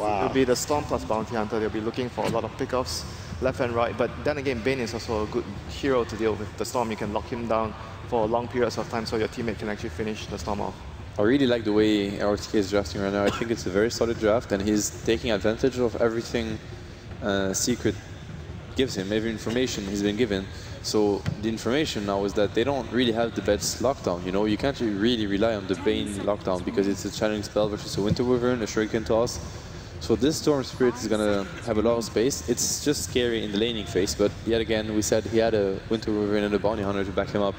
It'll be the Storm plus Bounty Hunter. They'll be looking for a lot of pickoffs left and right. But then again, Bane is also a good hero to deal with. The Storm, you can lock him down for long periods of time so your teammate can actually finish the Storm off. I really like the way RTK is drafting right now. I think it's a very solid draft, and he's taking advantage of everything Secret gives him, every information he's been given. So the information now is that they don't really have the best lockdown. You know, you can't really rely on the Bane lockdown because it's a challenging spell versus a Winter Wyvern, a Shuriken Toss. So this Storm Spirit is gonna have a lot of space. It's just scary in the laning phase, but yet again, we said he had a Winter Wyvern and a Bounty Hunter to back him up.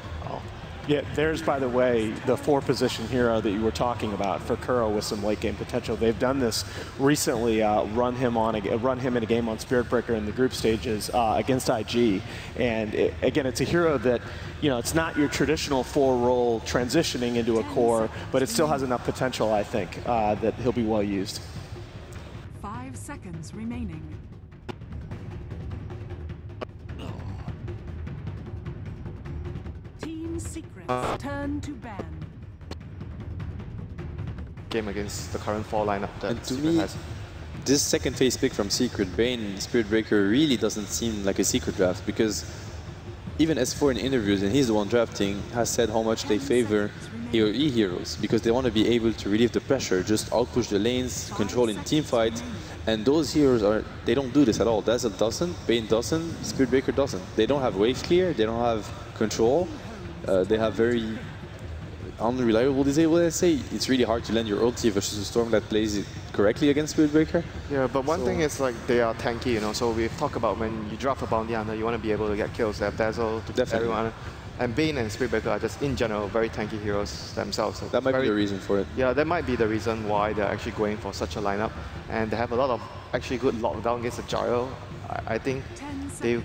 Yeah, there's, by the way, the 4-position hero that you were talking about for Kuro with some late game potential. They've done this recently, run him in a game on Spirit Breaker in the group stages against IG. And again, it's a hero that, you know, it's not your traditional 4-role transitioning into a core, but it still has enough potential, I think, that he'll be well used. 5 seconds remaining. Secrets turn to ban. Game against the current 4 lineup that and to me, this second phase pick from Secret, Bane, Spirit Breaker, really doesn't seem like a Secret draft because even S4 in interviews, and he's the one drafting, has said how much they favor AoE heroes because they want to be able to relieve the pressure, just outpush the lanes, control in team fight. And those heroes they don't do this at all. Dazzle doesn't, Bane doesn't, Spirit Breaker doesn't. They don't have wave clear, they don't have control. They have very unreliable disable, let's say. It's really hard to land your ulti versus a Storm that plays it correctly against Spirit Breaker. Yeah, but one thing is like they are tanky, you know. So we've talked about when you draft a Bounty Hunter, you want to be able to get kills. They have Dazzle to Definitely. everyone. And Bane and Spirit Breaker are just, in general, very tanky heroes themselves. So that might be the reason for it. Yeah, that might be the reason why they're actually going for such a lineup. And they have a lot of actually good lockdown against the Gyro. I think they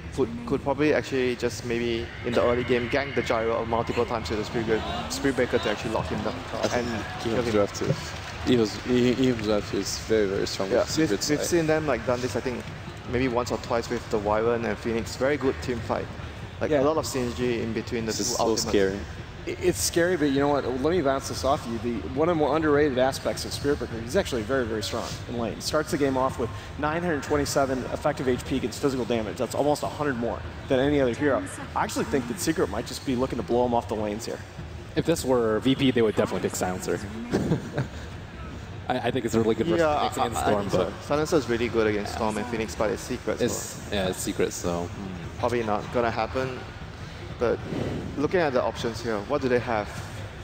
could probably actually just maybe in the early game gank the Gyro multiple times with the Spirit Breaker to actually lock him down. And Ehome's draft is very, very strong. Yeah, we've seen them like done this, I think, maybe once or twice with the Wyvern and Phoenix. Very good team fight. Like a lot of synergy in between the two so ultimates. Scary. It's scary, but you know what? Let me bounce this off you. One of the more underrated aspects of Spirit Breaker, he's actually very, very strong in lane. He starts the game off with 927 effective HP against physical damage. That's almost 100 more than any other hero. I actually think that Secret might just be looking to blow him off the lanes here. If this were VP, they would definitely pick Silencer. I think it's a really good versus against Storm. But Silencer is really good against Storm and Phoenix, but it's Secret. Yeah, it's Secret, so probably not gonna happen. But looking at the options here, what do they have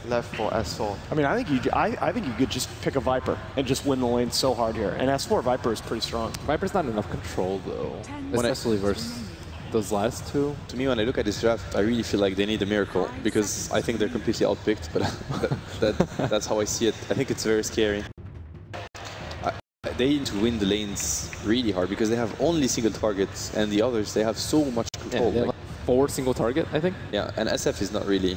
left for S4? I mean, I think you could just pick a Viper and just win the lane so hard here. And S4 Viper is pretty strong. Viper's not enough control though, especially versus those last two. To me, when I look at this draft, I really feel like they need a miracle because I think they're completely outpicked. But that's how I see it. I think it's very scary. They need to win the lanes really hard because they have only single targets, and the others they have so much control. Yeah, like 4 single target, I think. Yeah, and SF is not really.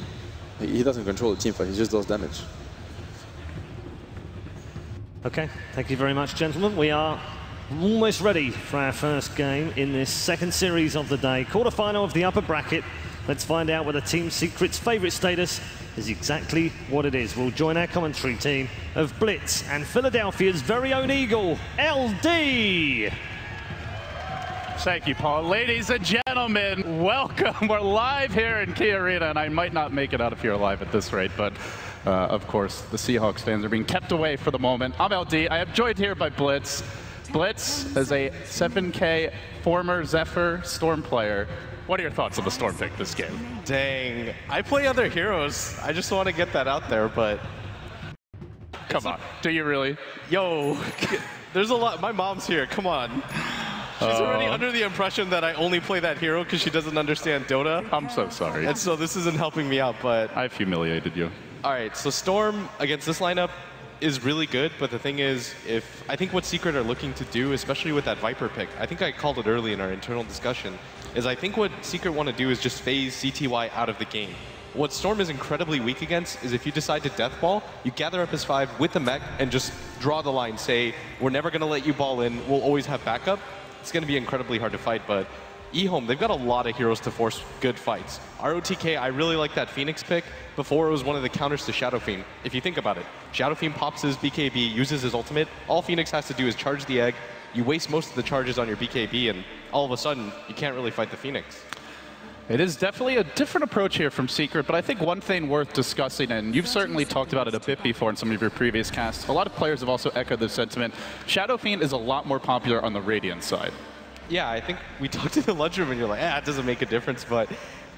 He doesn't control the team fight. He just does damage. Okay, thank you very much, gentlemen. We are almost ready for our first game in this second series of the day. Quarterfinal of the upper bracket. Let's find out whether Team Secret's favourite status is exactly what it is. We'll join our commentary team of Blitz and Philadelphia's very own Eagle, LD. Thank you, Paul. Ladies and gentlemen, welcome. We're live here in Key Arena, and I might not make it out of here alive at this rate, but of course, the Seahawks fans are being kept away for the moment. I'm LD. I am joined here by Blitz. Blitz is a 7K former Zephyr Storm player. What are your thoughts on the Storm pick this game? Dang. I play other heroes. I just want to get that out there, but... Come on. Do you really? Yo, there's a lot. My mom's here. Come on. She's already under the impression that I only play that hero because she doesn't understand Dota. I'm so sorry. And so this isn't helping me out, but... I've humiliated you. All right, so Storm against this lineup is really good, but the thing is, I think what Secret are looking to do, especially with that Viper pick, I think I called it early in our internal discussion, is I think what Secret want to do is just phase CTY out of the game. What Storm is incredibly weak against is if you decide to death ball, you gather up his 5 with the mech and just draw the line, say, we're never going to let you ball in, we'll always have backup. It's going to be incredibly hard to fight, but Ehome, they've got a lot of heroes to force good fights. ROTK, I really like that Phoenix pick. Before, it was one of the counters to Shadow Fiend. If you think about it, Shadow Fiend pops his BKB, uses his ultimate. All Phoenix has to do is charge the egg. You waste most of the charges on your BKB, and all of a sudden, you can't really fight the Phoenix. It is definitely a different approach here from Secret, but I think one thing worth discussing, and you've certainly talked about it a bit before in some of your previous casts, a lot of players have also echoed this sentiment. Shadow Fiend is a lot more popular on the Radiant side. Yeah, I think we talked in the lunchroom and you're like, it doesn't make a difference, but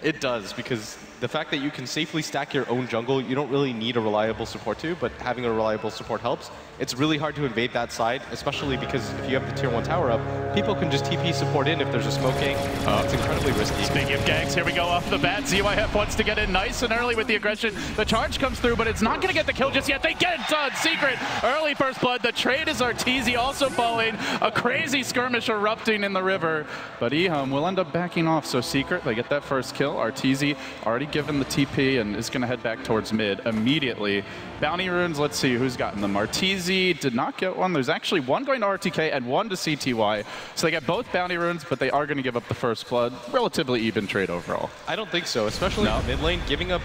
it does, because the fact that you can safely stack your own jungle, you don't really need a reliable support to, but having a reliable support helps. It's really hard to invade that side, especially because if you have the tier 1 tower up, people can just TP support in if there's a smoke gank. It's incredibly risky. Speaking of ganks, here we go off the bat. ZYF wants to get in nice and early with the aggression. The charge comes through, but it's not going to get the kill just yet. They get it done. Secret, early first blood. The trade is Arteezy also falling. A crazy skirmish erupting in the river, but Ehome will end up backing off. So Secret, they get that first kill. Arteezy already given the TP and is going to head back towards mid immediately. Bounty runes, let's see who's gotten them. Arteezy did not get one. There's actually one going to RTK and one to CTY. So they get both bounty runes, but they are going to give up the first blood. Relatively even trade overall. I don't think so, especially in the mid lane, giving up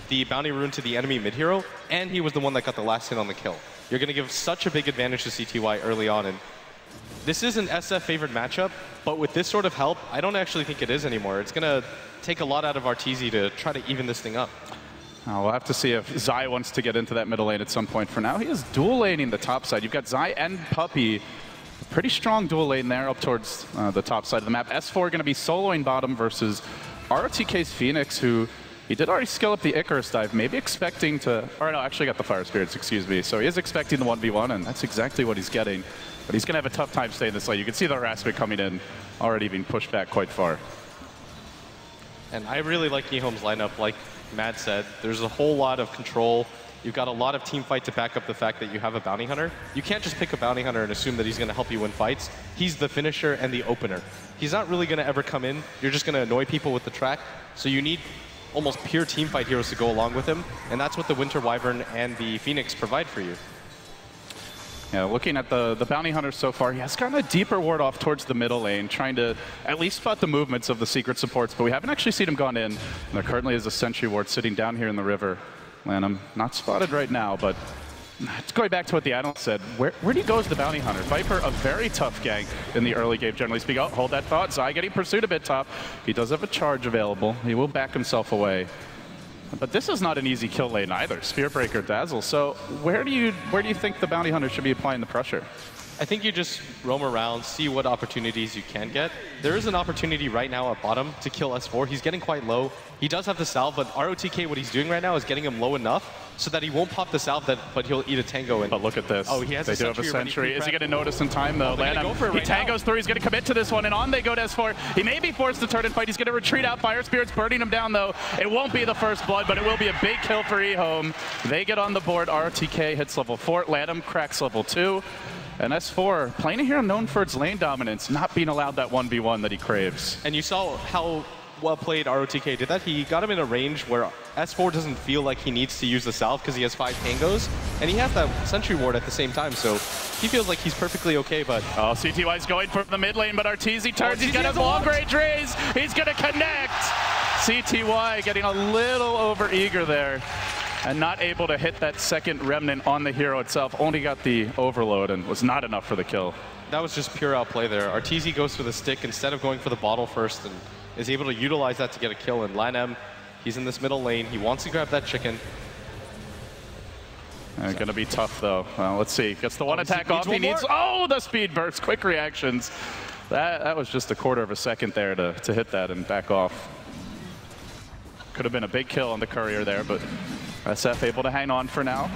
the bounty rune to the enemy mid hero, and he was the one that got the last hit on the kill. You're going to give such a big advantage to CTY early on, and this is an SF favored matchup, but with this sort of help, I don't actually think it is anymore. It's going to take a lot out of Arteezy to try to even this thing up. We'll have to see if Zai wants to get into that middle lane at some point. For now, he is dual laning the top side. You've got Zai and Puppey. Pretty strong dual lane there up towards the top side of the map. S4 going to be soloing bottom versus ROTK's Phoenix, who he did already skill up the Icarus dive, maybe expecting to, or no, actually got the Fire Spirits, excuse me. So he is expecting the 1v1, and that's exactly what he's getting. But he's going to have a tough time staying this lane. You can see the harassment coming in, already being pushed back quite far. And I really like Ehome's lineup. Like Matt said, there's a whole lot of control. You've got a lot of team fight to back up the fact that you have a bounty hunter. You can't just pick a bounty hunter and assume that he's going to help you win fights. He's the finisher and the opener. He's not really going to ever come in. You're just going to annoy people with the track. So you need almost pure team fight heroes to go along with him. And that's what the Winter Wyvern and the Phoenix provide for you. Yeah, looking at the bounty hunter so far, he has gotten a deeper ward off towards the middle lane, trying to at least spot the movements of the Secret supports, but we haven't actually seen him gone in. And there currently is a sentry ward sitting down here in the river. Lanham, not spotted right now, but going back to what the analyst said, where do you go as the bounty hunter? Viper, a very tough gank in the early game, generally speaking. Oh, hold that thought. Zai getting pursued a bit top. He does have a charge available. He will back himself away. But this is not an easy kill lane either. Spearbreaker, Dazzle. So where do you think the bounty hunter should be applying the pressure? I think you just roam around, see what opportunities you can get. There is an opportunity right now at bottom to kill S4. He's getting quite low. He does have the salve, but ROTK, what he's doing right now is getting him low enough so that he won't pop the salve, but he'll eat a tango. But look at this. Oh, he has they do have a sentry. Is he going to notice in time, though? Go for it he right tangos now. through. He's going to commit to this one, and on they go to S4. He may be forced to turn and fight. He's going to retreat out. Fire Spirit's burning him down, though. It won't be the first blood, but it will be a big kill for Ehome. They get on the board. ROTK hits level 4. Lanham cracks level 2. And S4, playing a hero known for its lane dominance, not being allowed that 1v1 that he craves. And you saw how well played ROTK did that. He got him in a range where S4 doesn't feel like he needs to use the salve because he has 5 tangos, and he has that sentry ward at the same time, so he feels like he's perfectly okay, but... Oh, CTY's going for the mid lane, but Arteezy turns. He's got a long-range raise. He's going to connect. CTY getting a little over-eager there and not able to hit that second remnant on the hero itself. Only got the overload and was not enough for the kill. That was just pure outplay there. Arteezy goes for the stick instead of going for the bottle first and is able to utilize that to get a kill. And Lanham, he's in this middle lane. He wants to grab that chicken. Going to be tough, though. Let's see. Gets the one attack off. He needs... Oh, the speed burst. Quick reactions. That was just a quarter of a second there to hit that and back off. Could have been a big kill on the courier there, but SF able to hang on for now.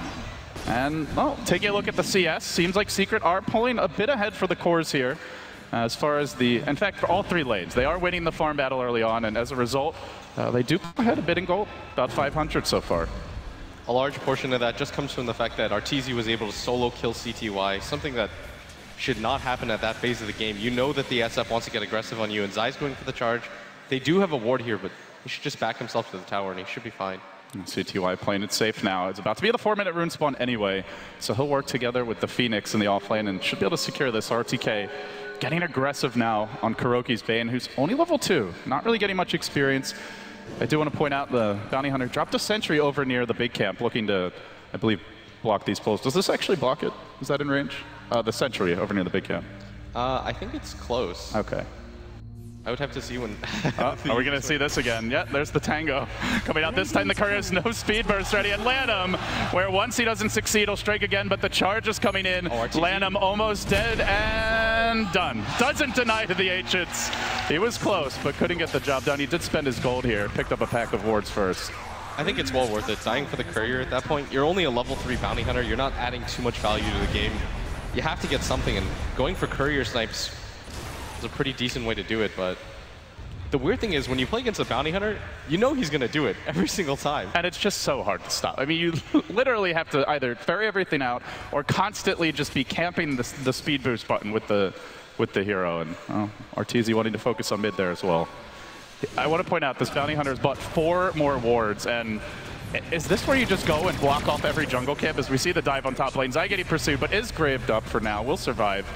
And, well, taking a look at the CS, seems like Secret are pulling a bit ahead for the cores here. As far as the, in fact, for all 3 lanes. They are winning the farm battle early on, and as a result, they do pull ahead a bit in gold, about 500 so far. A large portion of that just comes from the fact that Arteezy was able to solo kill CTY, something that should not happen at that phase of the game. You know that the SF wants to get aggressive on you, and Zai's going for the charge. They do have a ward here, but he should just back himself to the tower, and he should be fine. CTY playing it safe now. It's about to be the 4-minute rune spawn anyway, so he'll work together with the Phoenix in the offlane and should be able to secure this. RTK getting aggressive now on KuroKy's Bane, who's only level 2, not really getting much experience. I do want to point out the Bounty Hunter dropped a sentry over near the big camp, looking to, I believe, block these pulls. Does this actually block it? Is that in range? The sentry over near the big camp. I think it's close. Okay. I would have to see when... Are we going to see this again? Yeah, there's the Tango. Coming out this time, the courier has no speed burst ready. And Lanham, where once he doesn't succeed, he'll strike again, but the charge is coming in. Lanham almost dead and done. Doesn't deny to the ancients. He was close, but couldn't get the job done. He did spend his gold here, picked up a pack of wards first. I think it's well worth it. Dying for the courier at that point, you're only a level 3 bounty hunter. You're not adding too much value to the game. You have to get something, and going for courier snipes is a pretty decent way to do it, but the weird thing is when you play against a bounty hunter, you know he's going to do it every single time. And it's just so hard to stop. I mean, you literally have to either ferry everything out or constantly just be camping the speed boost button with the hero. And Arteezy wanting to focus on mid there as well. I want to point out this bounty hunter has bought 4 more wards, and is this where you just go and block off every jungle camp? As we see the dive on top lane, Zai getting pursued, but is graved up for now. Will survive.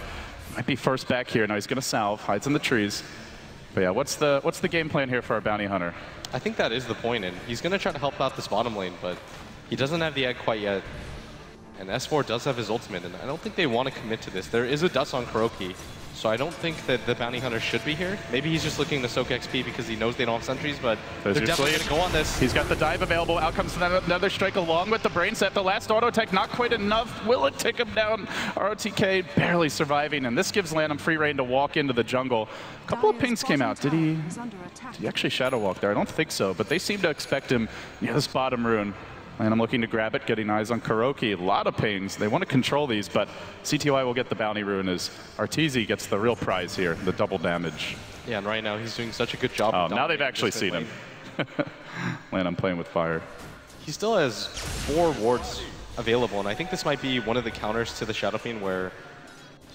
Might be first back here. Now he's going to salve, hides in the trees. But yeah, what's the game plan here for our bounty hunter? I think that is the point, and he's going to try to help out this bottom lane, but he doesn't have the egg quite yet. And S4 does have his ultimate, and I don't think they want to commit to this. There is a dust on KuroKy, so I don't think that the bounty hunter should be here. Maybe he's just looking to soak XP because he knows they don't have sentries, but they're definitely going to go on this. He's got the dive available. Out comes another strike along with the brain set. The last auto tech, not quite enough. Will it take him down? ROTK barely surviving, and this gives Lanham free reign to walk into the jungle. A couple of pings came out. Did he actually shadow walk there? I don't think so, but they seem to expect him near this bottom rune. And I'm looking to grab it, getting eyes on KuroKy. A lot of pings. They want to control these, but CTY will get the bounty rune as Arteezy gets the real prize here, the double damage. Yeah, and right now he's doing such a good job. Oh, now they've actually seen him. Man, I'm playing with fire. He still has 4 wards available, and I think this might be one of the counters to the Shadow Fiend where,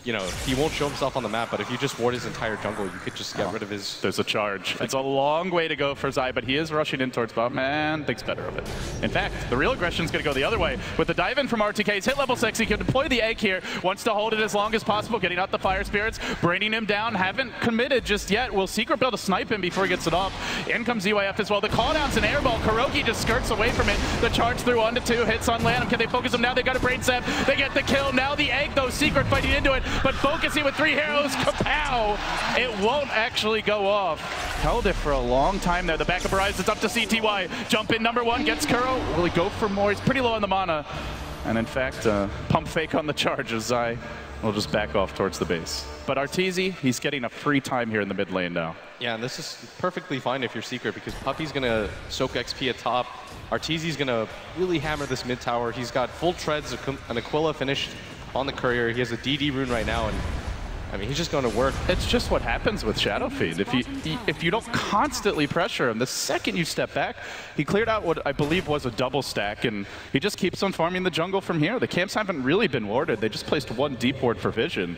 you know, he won't show himself on the map, but if you just ward his entire jungle, you could just get rid of his... There's a charge. It's a long way to go for Zai, but he is rushing in towards bot. Man, thinks better of it. In fact, the real aggression is going to go the other way. With the dive in from RTK, he's hit level 6. He can deploy the egg here. Wants to hold it as long as possible, getting out the fire spirits, braining him down. Haven't committed just yet. Will Secret be able to snipe him before he gets it off? In comes EYF as well. The call down's an airball. KuroKy just skirts away from it. The charge through 1-2 hits on Lanham. Can they focus him now? They got a brain set. They get the kill. Now the egg, though. Secret fighting into it, but focusing with 3 heroes, kapow! It won't actually go off. Held it for a long time there. The backup rise is up to CTY. Jump in number 1, gets Kuro. Will he go for more? He's pretty low on the mana. And in fact, pump fake on the charge as Zai will just back off towards the base. But Arteezy, he's getting a free time here in the mid lane now. Yeah, and this is perfectly fine if you're Secret because Puppey's going to soak XP at top. Arteezy's going to really hammer this mid tower. He's got full treads, an Aquila finished on the courier. He has a DD rune right now, and I mean, he's just going to work. It's just what happens with Shadow Fiend. If you don't constantly pressure him, the second you step back, he cleared out what I believe was a double stack, and he just keeps on farming the jungle from here. The camps haven't really been warded. They just placed 1 deep ward for vision.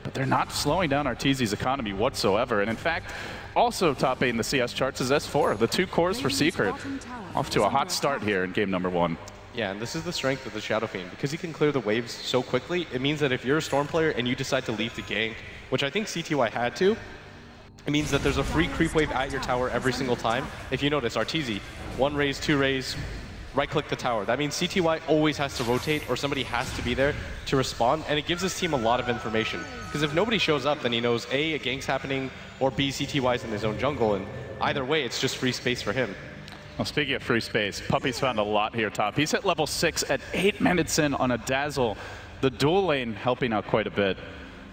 But they're not slowing down Arteezy's economy whatsoever. And in fact, also top 8 in the CS charts is S4. The 2 cores for Secret. Off to a hot start here in game number 1. Yeah, and this is the strength of the Shadow Fiend. Because he can clear the waves so quickly, it means that if you're a Storm player and you decide to leave the gank, which I think CTY had to, it means that there's a free creep wave at your tower every single time. If you notice, Arteezy, 1 raise, 2 raise, right-click the tower. That means CTY always has to rotate or somebody has to be there to respond, and it gives his team a lot of information. Because if nobody shows up, then he knows A, a gank's happening, or B, CTY's in his own jungle, and either way, it's just free space for him. Well, speaking of free space, Puppey's found a lot here top. He's hit level 6 at 8 minutes in on a Dazzle. The dual lane helping out quite a bit.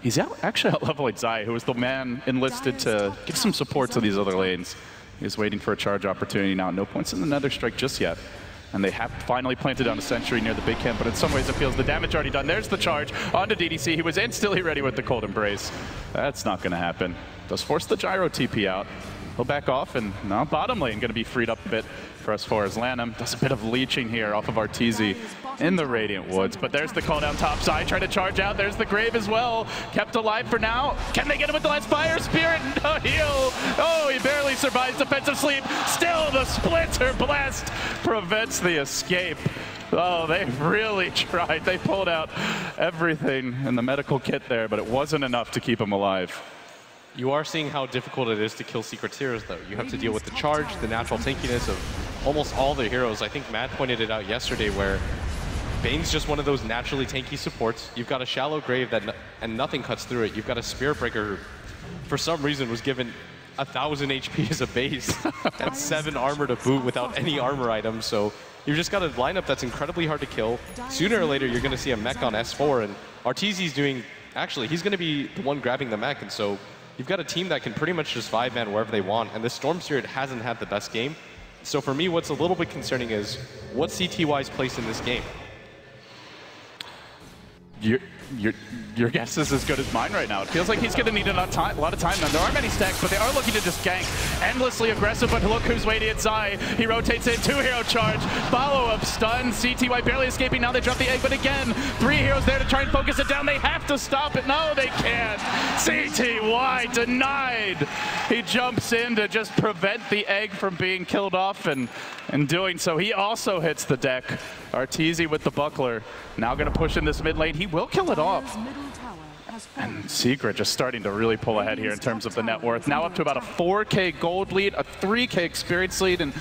He's actually out-leveling Zai, who was the man enlisted to give some support to these other lanes. He's waiting for a charge opportunity now. No points in the Nether Strike just yet. And they have finally planted down a sentry near the big camp, but in some ways it feels the damage already done. There's the charge onto DDC. He was instantly ready with the Cold Embrace. That's not going to happen. Does force the Gyro TP out. He'll back off, and now bottom lane going to be freed up a bit for S4 as Lanham does a bit of leeching here off of Arteezy in the Radiant Woods. But there's the call down top side, trying to charge out. There's the Grave as well, kept alive for now. Can they get him with the last Fire Spirit? No heal. Oh, he barely survives defensive sleep. Still, the Splinter Blast prevents the escape. Oh, they really tried. They pulled out everything in the medical kit there, but it wasn't enough to keep him alive. You are seeing how difficult it is to kill Secret's heroes, though. You have to deal with the charge, the natural tankiness of almost all their heroes. I think Matt pointed it out yesterday where Bane's just one of those naturally tanky supports. You've got a shallow grave and nothing cuts through it. You've got a Spirit Breaker who, for some reason, was given 1,000 HP as a base and 7 armor to boot without any armor items. So you've just got a lineup that's incredibly hard to kill. Sooner or later, you're going to see a mech on S4, and Arteezy's doing, actually, he's going to be the one grabbing the mech, and so you've got a team that can pretty much just 5-man wherever they want, and the Storm Spirit hasn't had the best game. So for me, what's a little bit concerning is what's CTY's place in this game? Your guess is as good as mine right now. It feels like he's going to need a lot of time now. There aren't many stacks, but they are looking to just gank. Endlessly aggressive, but look who's waiting at Zai. He rotates in, 2-hero charge, follow-up stun. CTY barely escaping. Now they drop the egg, but again, 3 heroes there to try and focus it down. They have to stop it. No, they can't. CTY denied. He jumps in to just prevent the egg from being killed off, and in doing so, he also hits the deck. Arteezy with the buckler. Now going to push in this mid lane. He will kill it off. And Secret just starting to really pull ahead here in terms of the net worth. Now up to about a 4K gold lead, a 3K experience lead, and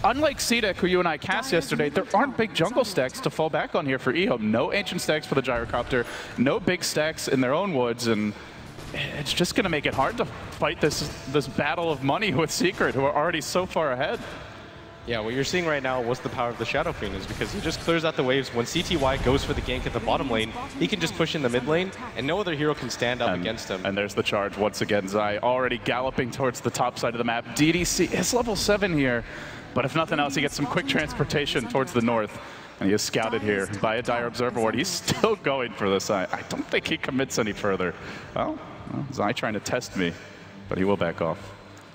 unlike Cedek, who you and I cast yesterday, there aren't big jungle stacks to fall back on here for Ehome. No ancient stacks for the gyrocopter, no big stacks in their own woods, and it's just going to make it hard to fight this battle of money with Secret, who are already so far ahead. Yeah, what you're seeing right now was the power of the Shadow Fiend, is because he just clears out the waves. When CTY goes for the gank at the bottom lane, he can just push in the mid lane, and no other hero can stand up against him. And there's the charge once again. Zai already galloping towards the top side of the map. DDC is level 7 here, but if nothing else, he gets some quick transportation towards the north. And he is scouted here by a Dire Observer Ward. He's still going for this. I don't think he commits any further. Well, Zai trying to test me, but he will back off.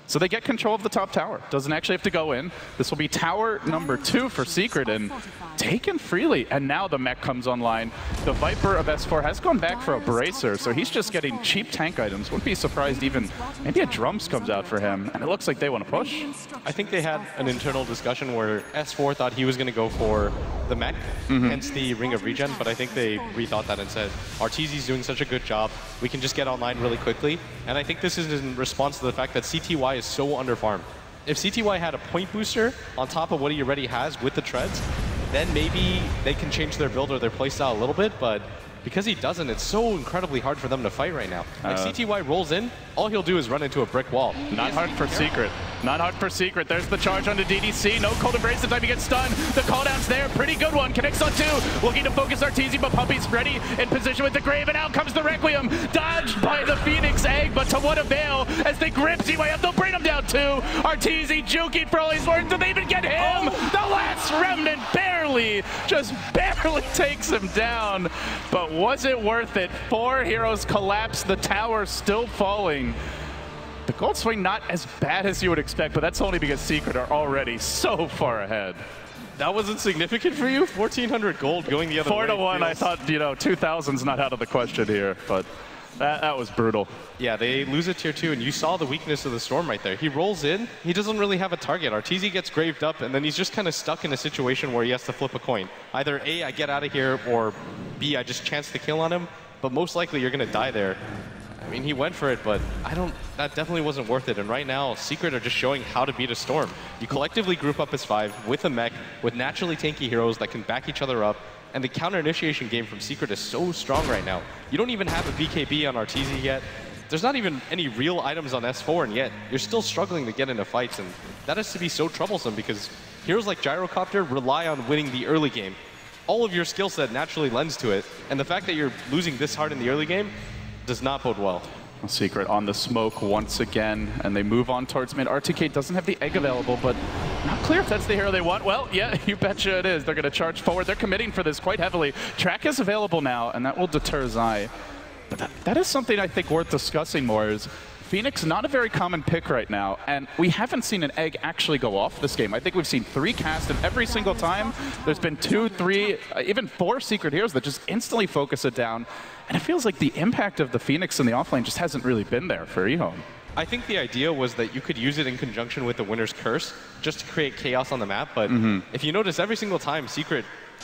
So they get control of the top tower. Doesn't actually have to go in. This will be tower number 2 for Secret, and taken freely. And now the mech comes online. The Viper of S4 has gone back for a Bracer, so he's just getting cheap tank items. Wouldn't be surprised even maybe a Drums comes out for him, and it looks like they want to push. I think they had an internal discussion where S4 thought he was going to go for the mech, hence the Ring of Regen, but I think they rethought that and said, Arteezy's doing such a good job, we can just get online really quickly. And I think this is in response to the fact that CTY is so underfarmed. If CTY had a point booster on top of what he already has with the treads, then maybe they can change their build or their playstyle a little bit, but because he doesn't, it's so incredibly hard for them to fight right now. Like CTY rolls in, all he'll do is run into a brick wall. Not hard for Secret. Not hard for Secret. There's the charge onto DDC. No cold embrace the time he gets stunned. The call down's there. Pretty good one. Connects on 2. Looking to focus Arteezy, but Puppy's ready in position with the grave, and out comes the Requiem. Dodged by the Phoenix Egg, but to what avail as they grip Z-Way up. They'll bring him down 2. Arteezy juking for all he's worth. Did they even get him? The last remnant barely, just barely takes him down. But was it worth it? 4 heroes collapse. The tower still falling. The gold swing not as bad as you would expect, but that's only because Secret are already so far ahead. That wasn't significant for you? 1,400 gold going the other way. 4-1, I thought, 2,000's not out of the question here, but that was brutal. Yeah, they lose a tier 2, and you saw the weakness of the Storm right there. He rolls in, he doesn't really have a target. Arteezy gets graved up, and then he's just kind of stuck in a situation where he has to flip a coin. Either A, I get out of here, or B, I just chance the kill on him, but most likely you're going to die there. I mean, he went for it, but that definitely wasn't worth it. And right now, Secret are just showing how to beat a Storm. You collectively group up as 5 with a mech, with naturally tanky heroes that can back each other up, and the counter initiation game from Secret is so strong right now. You don't even have a BKB on Arteezy yet. There's not even any real items on S4, and yet you're still struggling to get into fights, and that has to be so troublesome because heroes like Gyrocopter rely on winning the early game. All of your skill set naturally lends to it, and the fact that you're losing this hard in the early game does not bode well. Secret on the smoke once again, and they move on towards mid. RTK doesn't have the egg available, but not clear if that's the hero they want. Well, yeah, you betcha it is. They're going to charge forward. They're committing for this quite heavily. Track is available now, and that will deter Zai. But that is something I think worth discussing more is Phoenix, not a very common pick right now, and we haven't seen an egg actually go off this game. I think we've seen 3 cast, and every single time there's been 2, 3, even 4 Secret heroes that just instantly focus it down. And it feels like the impact of the Phoenix in the offlane just hasn't really been there for Ehome. I think the idea was that you could use it in conjunction with the Winner's Curse just to create chaos on the map, but if you notice every single time Secret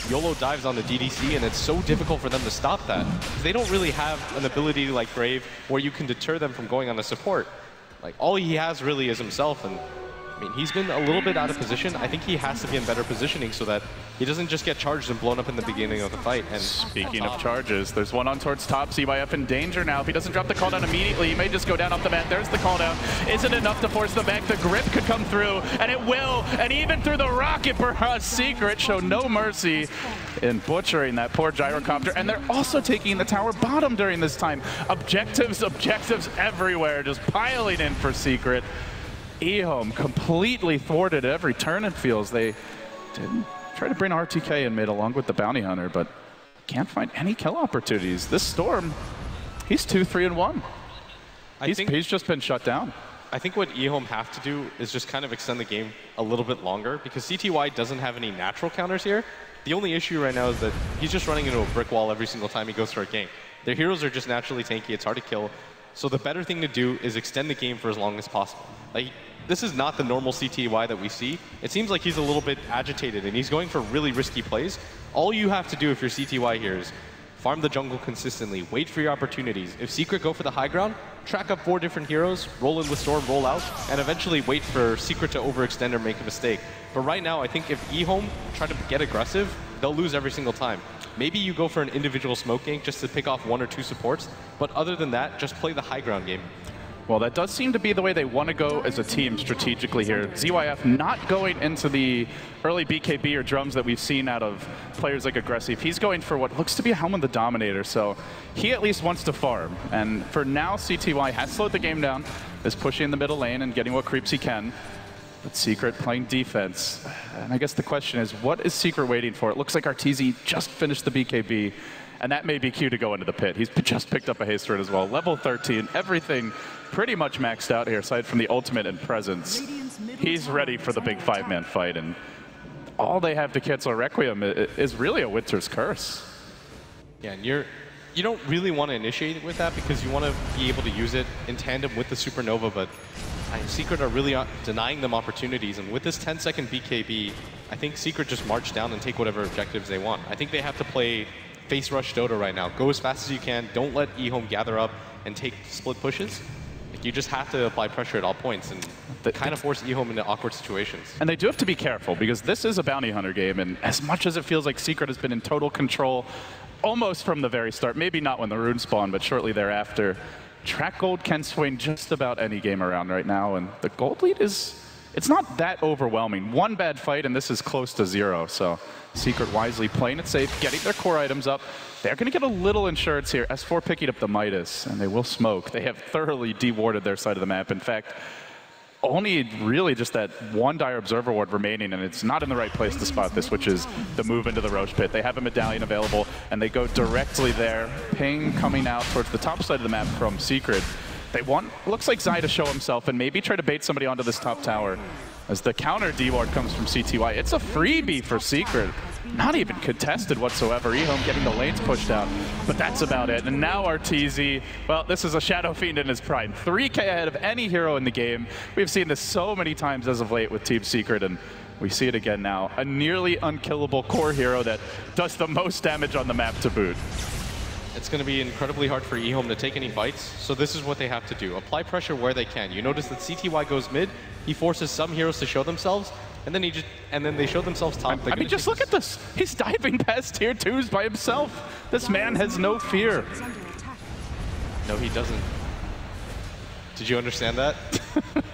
YOLO dives on the DDC, and it's so difficult for them to stop that. They don't really have an ability like Brave where you can deter them from going on a support. Like, all he has really is himself, and I mean, he's been a little bit out of position. I think he has to be in better positioning so that he doesn't just get charged and blown up in the beginning of the fight. And speaking of charges, there's one on towards top. ZYF in danger now. If he doesn't drop the call down immediately, he may just go down off the mat. There's the call down. Isn't enough to force the back. The grip could come through, and it will. And even through the rocket barrage, Secret show no mercy in butchering that poor gyrocopter. And they're also taking the tower bottom during this time. Objectives everywhere, just piling in for Secret. Ehome completely thwarted every turn, it feels. They didn't try to bring RTK in mid along with the bounty hunter, but can't find any kill opportunities. This Storm, he's 2-3-1. He's just been shut down. I think what Ehome have to do is just kind of extend the game a little bit longer, because CTY doesn't have any natural counters here. The only issue right now is that he's just running into a brick wall every single time he goes for a gank. Their heroes are just naturally tanky, it's hard to kill. So the better thing to do is extend the game for as long as possible. Like, this is not the normal CTY that we see. It seems like he's a little bit agitated, and he's going for really risky plays. All you have to do if you're CTY here is farm the jungle consistently, wait for your opportunities. If Secret go for the high ground, track up 4 different heroes, roll in with Storm, roll out, and eventually wait for Secret to overextend or make a mistake. But right now, I think if Ehome try to get aggressive, they'll lose every single time. Maybe you go for an individual smoke gank just to pick off 1 or 2 supports, but other than that, just play the high ground game. Well, that does seem to be the way they want to go as a team strategically here. ZYF not going into the early BKB or drums that we've seen out of players like Aggressive. He's going for what looks to be Helm the Dominator, so he at least wants to farm. And for now, CTY has slowed the game down, is pushing the middle lane and getting what creeps he can. But Secret playing defense. And I guess the question is, what is Secret waiting for? It looks like Arteezy just finished the BKB, and that may be cue to go into the pit. He's just picked up a haste rate as well. Level 13, everything pretty much maxed out here, aside from the ultimate and presence. He's ready for the big 5-man fight, and all they have to cancel Requiem is really a Winter's Curse. Yeah, and you don't really want to initiate it with that because you want to be able to use it in tandem with the Supernova, but Secret are really denying them opportunities, and with this 10-second BKB, I think Secret just march down and take whatever objectives they want. I think they have to play face rush Dota right now. Go as fast as you can, don't let Ehome gather up and take split pushes. Like, you just have to apply pressure at all points and kind of force Ehome into awkward situations. And they do have to be careful because this is a bounty hunter game, and as much as it feels like Secret has been in total control almost from the very start, maybe not when the rune spawned, but shortly thereafter, Track Gold can swing just about any game around right now, and the gold lead it's not that overwhelming. One bad fight and this is close to 0, so Secret wisely playing it safe, getting their core items up. They're going to get a little insurance here. S4 picking up the Midas, and they will smoke. They have thoroughly dewarded their side of the map. In fact, only really just that one Dire Observer ward remaining, and it's not in the right place to spot this, which is the move into the Roche Pit. They have a medallion available, and they go directly there. Ping coming out towards the top side of the map from Secret. They want, looks like Zai to show himself and maybe try to bait somebody onto this top tower. As the counter D-ward comes from CTY, it's a freebie for Secret. Not even contested whatsoever. Ehome getting the lanes pushed out, but that's about it. And now Arteezy, well, this is a Shadow Fiend in his prime. 3K ahead of any hero in the game. We've seen this so many times as of late with Team Secret, and we see it again now. A nearly unkillable core hero that does the most damage on the map to boot. It's going to be incredibly hard for Ehome to take any fights, so this is what they have to do. Apply pressure where they can. You notice that CTY goes mid, he forces some heroes to show themselves, and then they show themselves top. I mean, just look at this. He's diving past tier 2s by himself. This man has no fear. No, he doesn't. Did you understand that? That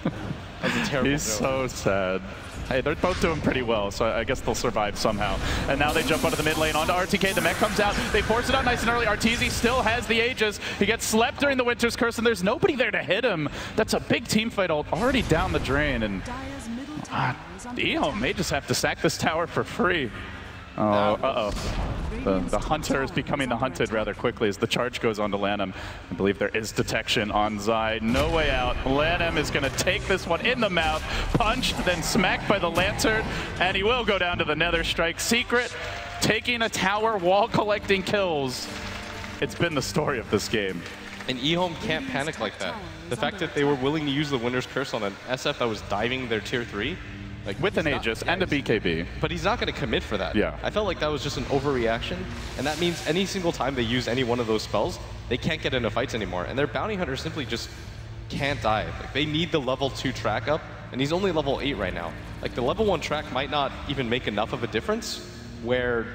was a terrible He's joke. so sad. Hey, they're both doing pretty well, so I guess they'll survive somehow. And now they jump onto the mid lane, onto RTK. The mech comes out. They force it out nice and early. Arteezy still has the Aegis. He gets slept during the Winter's Curse, and there's nobody there to hit him. That's a big team fight already down the drain. And Ehome may just have to sack this tower for free. Oh, uh-oh. The hunter is becoming the hunted rather quickly as the charge goes on to Lanham. I believe there is detection on Zai. No way out. Lanham is going to take this one in the mouth, punched, then smacked by the Lantern, and he will go down to the Nether Strike. Secret taking a tower while collecting kills. It's been the story of this game. And Ehome can't panic like that. The fact that they were willing to use the Winter's Curse on an SF that was diving their tier 3, Like, with an Aegis and a BKB. But he's not going to commit for that. Yeah. I felt like that was just an overreaction, and that means any single time they use any one of those spells, they can't get into fights anymore, and their bounty hunter simply just can't die. Like, they need the level 2 track up, and he's only level 8 right now. Like, the level 1 track might not even make enough of a difference where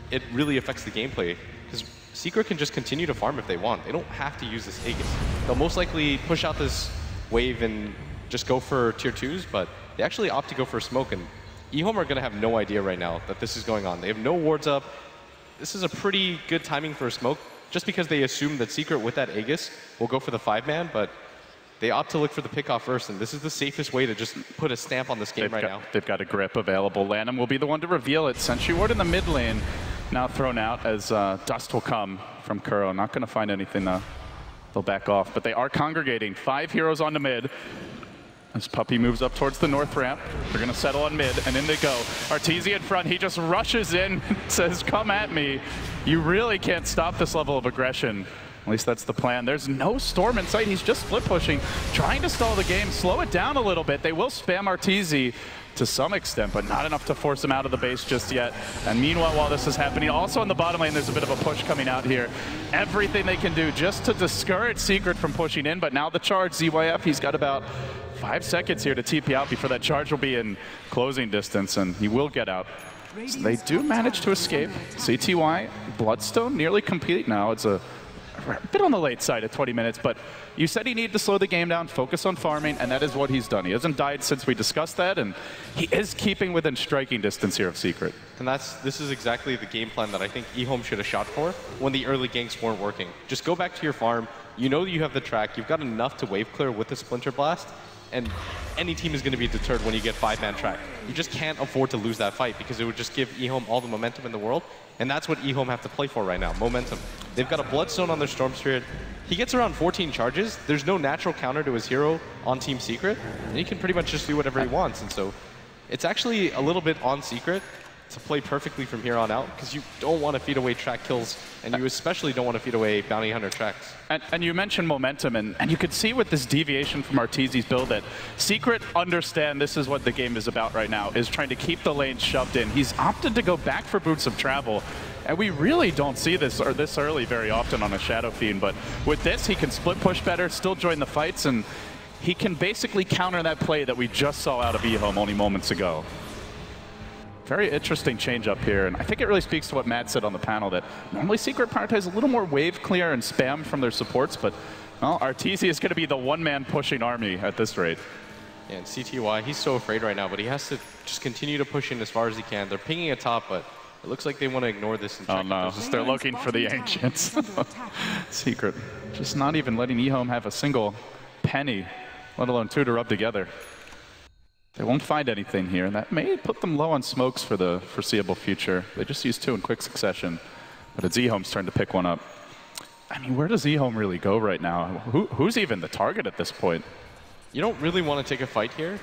it really affects the gameplay, because Secret can just continue to farm if they want. They don't have to use this Aegis. They'll most likely push out this wave and just go for tier 2s, but they actually opt to go for a smoke, and Ehome are going to have no idea right now that this is going on. They have no wards up. This is a pretty good timing for a smoke, just because they assume that Secret with that Aegis will go for the 5-man, but they opt to look for the pick-off first, and this is the safest way to just put a stamp on this game now. They've got a grip available. Lanham will be the one to reveal it. Sentry Ward in the mid lane, now thrown out as dust will come from Kuro. Not going to find anything, they'll back off, but they are congregating. 5 heroes on the mid. As Puppey moves up towards the north ramp, they're going to settle on mid, and in they go. Arteezy in front, he just rushes in and says, come at me. You really can't stop this level of aggression. At least that's the plan. There's no Storm in sight. He's just split pushing, trying to stall the game, slow it down a little bit. They will spam Arteezy to some extent, but not enough to force him out of the base just yet. And meanwhile, while this is happening, also in the bottom lane, there's a bit of a push coming out here. Everything they can do just to discourage Secret from pushing in, but now the charge, ZYF, he's got about 5 seconds here to TP out before that charge will be in closing distance, and he will get out. So they do manage to escape. CTY, Bloodstone, nearly complete now. It's a bit on the late side at 20 minutes, but you said he needed to slow the game down, focus on farming, and that is what he's done. He hasn't died since we discussed that, and he is keeping within striking distance here of Secret. And this is exactly the game plan that I think Ehome should have shot for when the early ganks weren't working. Just go back to your farm. You know that you have the track. You've got enough to wave clear with the Splinter Blast, and any team is going to be deterred when you get 5-man track. You just can't afford to lose that fight because it would just give Ehome all the momentum in the world, and that's what Ehome have to play for right now, momentum. They've got a Bloodstone on their Storm Spirit. He gets around 14 charges. There's no natural counter to his hero on Team Secret, and he can pretty much just do whatever he wants, and so it's actually a little bit on Secret to play perfectly from here on out, because you don't want to feed away track kills, and you especially don't want to feed away bounty hunter tracks. And you mentioned momentum, and you could see with this deviation from Arteezy's build that Secret understand this is what the game is about right now, is trying to keep the lanes shoved in. He's opted to go back for Boots of Travel, and we really don't see this or this early very often on a Shadow Fiend, but with this he can split push better, still join the fights, and he can basically counter that play that we just saw out of Ehome only moments ago. Very interesting change up here, and I think it really speaks to what Matt said on the panel, that normally Secret prioritize a little more wave clear and spam from their supports, but well, Arteezy is going to be the one-man pushing army at this rate. Yeah, and CTY, he's so afraid right now, but he has to just continue to push in as far as he can. They're pinging a top, but it looks like they want to ignore this and check. Oh no, they're looking for the Ancients. Secret, just not even letting Ehome have a single penny, let alone 2 to rub together. They won't find anything here, and that may put them low on smokes for the foreseeable future. They just used 2 in quick succession, but it's Ehome's turn to pick one up. I mean, where does Ehome really go right now? Who's even the target at this point? You don't really want to take a fight here.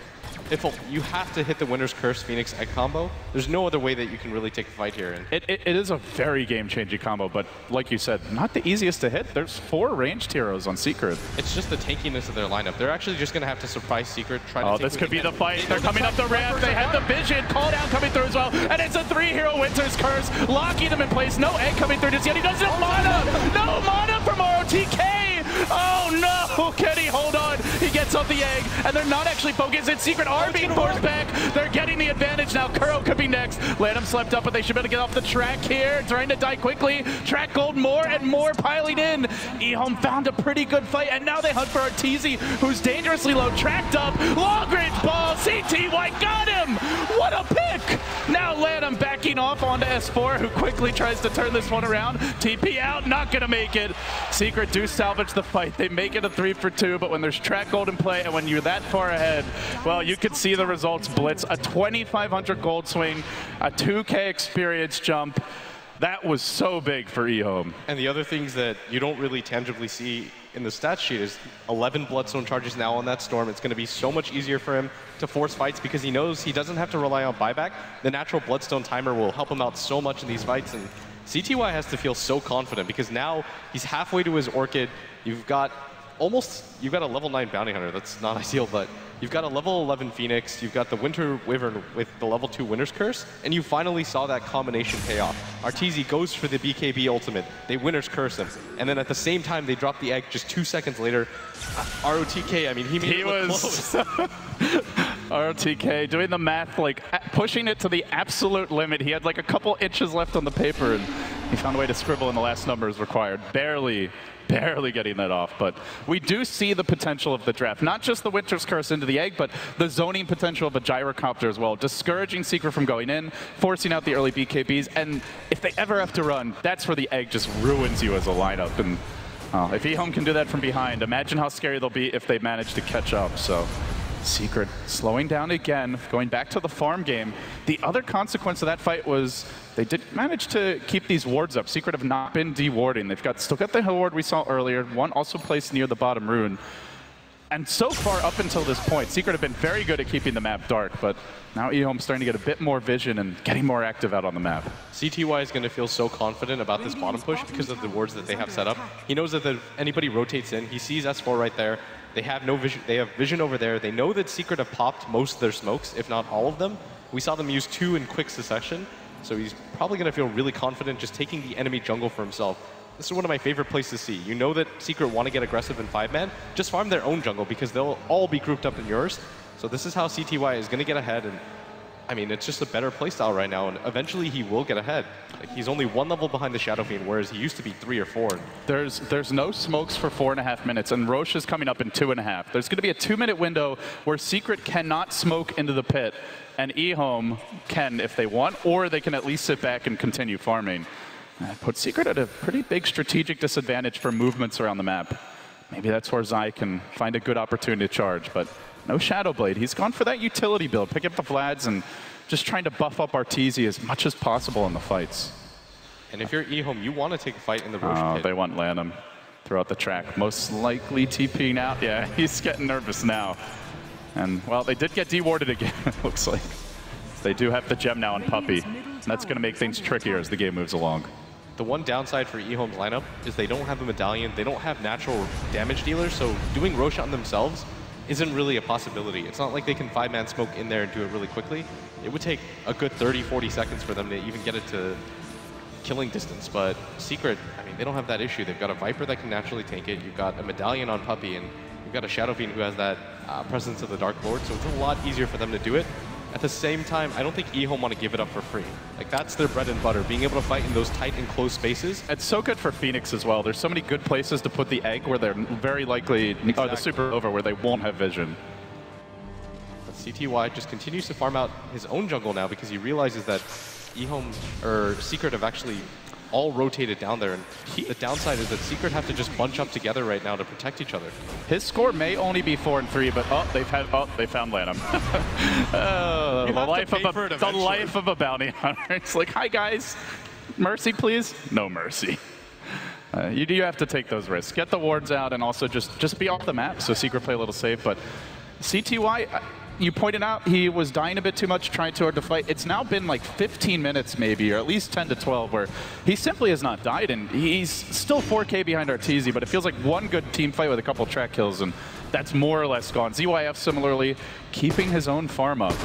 You have to hit the Winter's Curse Phoenix Egg combo. There's no other way that you can really take a fight here. And it is a very game-changing combo, but like you said, not the easiest to hit. There's 4 ranged heroes on Secret. It's just the tankiness of their lineup. They're actually just going to have to surprise Secret. This could be the fight. They're coming up the ramp. They have the vision. Call down coming through as well. And it's a 3-hero Winter's Curse, locking them in place. No egg coming through just yet. He doesn't have mana. No mana from ROTK. Oh no! Can he hold on? He gets off the egg, and they're not actually focused. It's Secret are being forced back. They're getting the advantage now. Kuro could be next. Lanham slept up, but they should be able to get off the track here. Trying to die quickly. Track gold more and more piling in. Ehome found a pretty good fight, and now they hunt for Arteezy, who's dangerously low. Tracked up. Long range ball. CTY got him. What a pick! Now Lanham backing off onto S4, who quickly tries to turn this one around. TP out, not gonna make it. Secret do salvage the fight. They make it a 3 for 2, but when there's track gold in play and when you're that far ahead, well, you can see the results blitz. A 2,500 gold swing, a 2K experience jump. That was so big for Ehome. And the other things that you don't really tangibly see in the stat sheet is 11 Bloodstone charges now on that Storm. It's going to be so much easier for him to force fights because he knows he doesn't have to rely on buyback. The natural Bloodstone timer will help him out so much in these fights, and CTY has to feel so confident because now he's halfway to his Orchid. You've got you've got a level 9 bounty hunter. That's not ideal, but you've got a level 11 Phoenix, you've got the Winter Wyvern with the level 2 Winter's Curse, and you finally saw that combination pay off. Arteezy goes for the BKB ultimate, they Winter's Curse him, and then at the same time they drop the egg just 2 seconds later. ROTK, I mean, he was ROTK doing the math, like pushing it to the absolute limit. He had like a couple inches left on the paper, and he found a way to scribble in the last numbers required. Barely getting that off, but we do see the potential of the draft. Not just the Winter's Curse into the egg, but the zoning potential of a gyrocopter as well. Discouraging Secret from going in, forcing out the early BKBs, and if they ever have to run, that's where the egg just ruins you as a lineup. And if Ehome can do that from behind, imagine how scary they'll be if they manage to catch up. So Secret slowing down again, going back to the farm game. The other consequence of that fight was they did manage to keep these wards up. Secret have not been de-warding. They've still got the hill ward we saw earlier, one also placed near the bottom rune. And so far up until this point, Secret have been very good at keeping the map dark, but now Ehome's starting to get a bit more vision and getting more active out on the map. CTY is going to feel so confident about this bottom push because of the wards that they have set up. He knows that if anybody rotates in, he sees S4 right there. They have no vision. They have vision over there. They know that Secret have popped most of their smokes, if not all of them. We saw them use 2 in quick succession, so he's probably going to feel really confident just taking the enemy jungle for himself. This is one of my favorite places to see. You know that Secret want to get aggressive in 5-man. Just farm their own jungle because they'll all be grouped up in yours. So this is how CTY is going to get ahead, and I mean, it's just a better playstyle right now, and eventually he will get ahead. Like, he's only 1 level behind the Shadow Fiend, whereas he used to be 3 or 4. There's no smokes for 4.5 minutes, and Roche is coming up in 2.5. There's going to be a 2-minute window where Secret cannot smoke into the pit, and Ehome can if they want, or they can at least sit back and continue farming. Put Secret at a pretty big strategic disadvantage for movements around the map. Maybe that's where Zai can find a good opportunity to charge, but no Shadow Blade. He's gone for that utility build, pick up the Vlads and just trying to buff up Arteezy as much as possible in the fights. And if you're Ehome, you want to take a fight in the Roche pit. They want Lanham throughout the track. Most likely TPing out. Yeah, he's getting nervous now. And, well, they did get de-warded again, it looks like. They do have the gem now on Puppey. And that's going to make things trickier as the game moves along. The one downside for Ehome's lineup is they don't have a medallion, they don't have natural damage dealers, so doing Roche on themselves isn't really a possibility. It's not like they can 5-man smoke in there and do it really quickly. It would take a good 30-40 seconds for them to even get it to killing distance, but Secret, I mean, they don't have that issue. They've got a Viper that can naturally tank it, you've got a medallion on Puppey, and you've got a Shadow Fiend who has that presence of the Dark Lord, so it's a lot easier for them to do it. At the same time, I don't think Ehome want to give it up for free. Like, that's their bread and butter, being able to fight in those tight and close spaces. It's so good for Phoenix as well. There's so many good places to put the egg where they're very likely, or the supernova where they won't have vision. But CTY just continues to farm out his own jungle now because he realizes that Ehome, or Secret, have actually all rotated down there, and the downside is that Secret have to just bunch up together right now to protect each other. His score may only be 4-3, but they found Lanham. The life of a bounty hunter. It's like, hi guys, mercy please? No mercy. You do have to take those risks. Get the wards out and also just be off the map, so Secret play a little safe. But CTY, you pointed out he was dying a bit too much, trying too hard to fight. It's now been like 15 minutes maybe, or at least 10 to 12, where he simply has not died, and he's still 4K behind Arteezy, but it feels like one good team fight with a couple track kills, and that's more or less gone. ZYF similarly keeping his own farm up.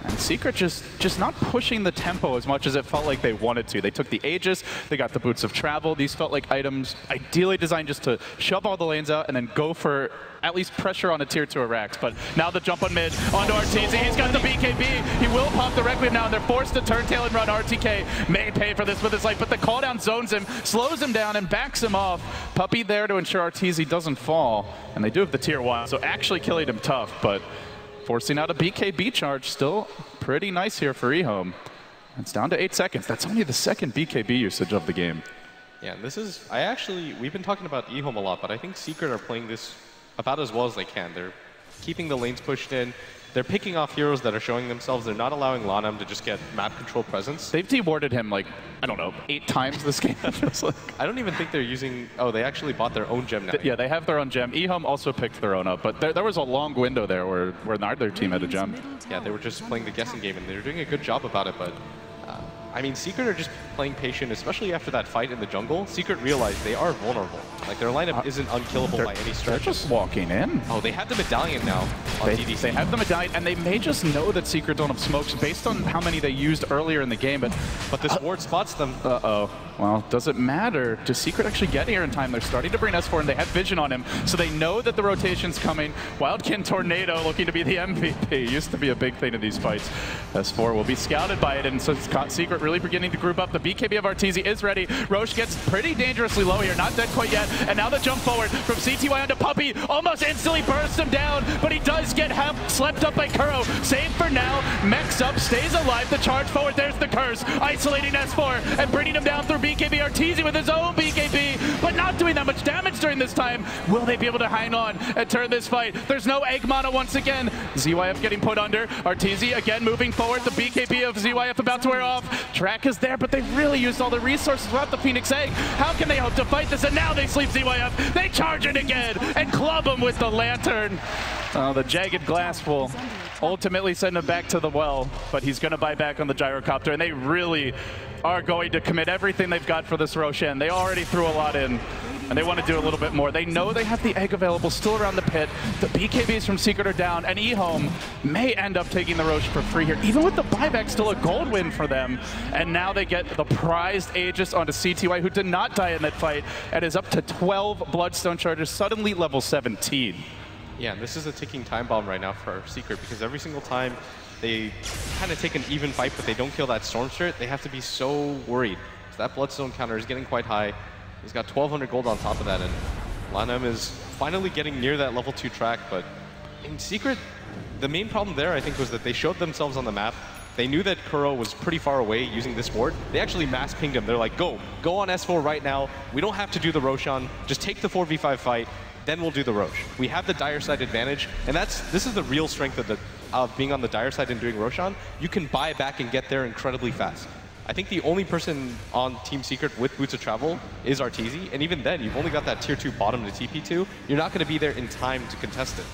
And Secret just not pushing the tempo as much as it felt like they wanted to. They took the Aegis, they got the Boots of Travel. These felt like items ideally designed just to shove all the lanes out and then go for at least pressure on a tier 2 Arax. But now the jump on mid onto Arteezy. He's got the BKB. He will pop the Requiem now, and they're forced to turn tail and run. RTK may pay for this with his life, but the call down zones him, slows him down, and backs him off. Puppey there to ensure Arteezy doesn't fall. And they do have the tier 1, so actually killing him tough, but forcing out a BKB charge, still pretty nice here for Ehome. It's down to 8 seconds. That's only the second BKB usage of the game. Yeah, and this is, we've been talking about Ehome a lot, but I think Secret are playing this about as well as they can. They're keeping the lanes pushed in. They're picking off heroes that are showing themselves. They're not allowing Lanham to just get map control presence. They've de-warded him like, I don't know, 8 times this game. I don't even think they're using, oh, they actually bought their own gem now. Yeah, they have their own gem. Ehome also picked their own up, but there was a long window there where neither team had a gem. Yeah, they were just playing the guessing game, and they were doing a good job about it, but I mean, Secret are just playing patient, especially after that fight in the jungle. Secret realized they are vulnerable. Like, their lineup isn't unkillable by any stretch. They're just walking in. Oh, they have the medallion now on DDC. They have the medallion, and they may just know that Secret don't have smokes based on how many they used earlier in the game. But this ward spots them. Uh-oh. Well, does it matter? Does Secret actually get here in time? They're starting to bring S4, and they have vision on him, so they know that the rotation's coming. Wildkin Tornado looking to be the MVP. Used to be a big thing in these fights. S4 will be scouted by it, and so Secret really beginning to group up. The BKB of Arteezy is ready. Roche gets pretty dangerously low here, not dead quite yet. And now the jump forward from CTY onto Puppey, almost instantly bursts him down, but he does get slept up by Kuro. Save for now, mechs up, stays alive. The charge forward, there's the curse, isolating S4 and bringing him down through BKB. Arteezy with his own BKB, but not doing that much damage during this time. Will they be able to hang on and turn this fight? There's no egg mana once again. ZYF getting put under. Arteezy again moving forward. The BKB of ZYF about to wear off. Track is there, but they've really used all the resources without the Phoenix Egg. How can they hope to fight this? And now they sleep ZYF. They charge it again and club him with the lantern. The jagged glass will ultimately send him back to the well, but he's going to buy back on the gyrocopter, and they really are going to commit everything they've got for this Roshan. They already threw a lot in, and they want to do a little bit more. They know they have the egg available still around the pit. The BKBs from Secret are down, and Ehome may end up taking the Roche for free here. Even with the buyback, still a gold win for them. And now they get the prized Aegis onto CTY, who did not die in that fight, and is up to 12 Bloodstone charges, suddenly level 17. Yeah, and this is a ticking time bomb right now for Secret, because every single time they kind of take an even fight, but they don't kill that Storm Spirit, they have to be so worried. So that Bloodstone counter is getting quite high. He's got 1,200 gold on top of that, and Lanham is finally getting near that level 2 track, but in Secret, the main problem there, I think, was that they showed themselves on the map. They knew that Kuro was pretty far away using this ward. They actually mass pinged him. They're like, go on S4 right now. We don't have to do the Roshan. Just take the 4v5 fight, then we'll do the Roche. We have the dire side advantage, and this is the real strength of being on the dire side and doing Roshan. You can buy back and get there incredibly fast. I think the only person on Team Secret with Boots of Travel is Arteezy, and even then, you've only got that tier 2 bottom to TP2. You're not going to be there in time to contest it.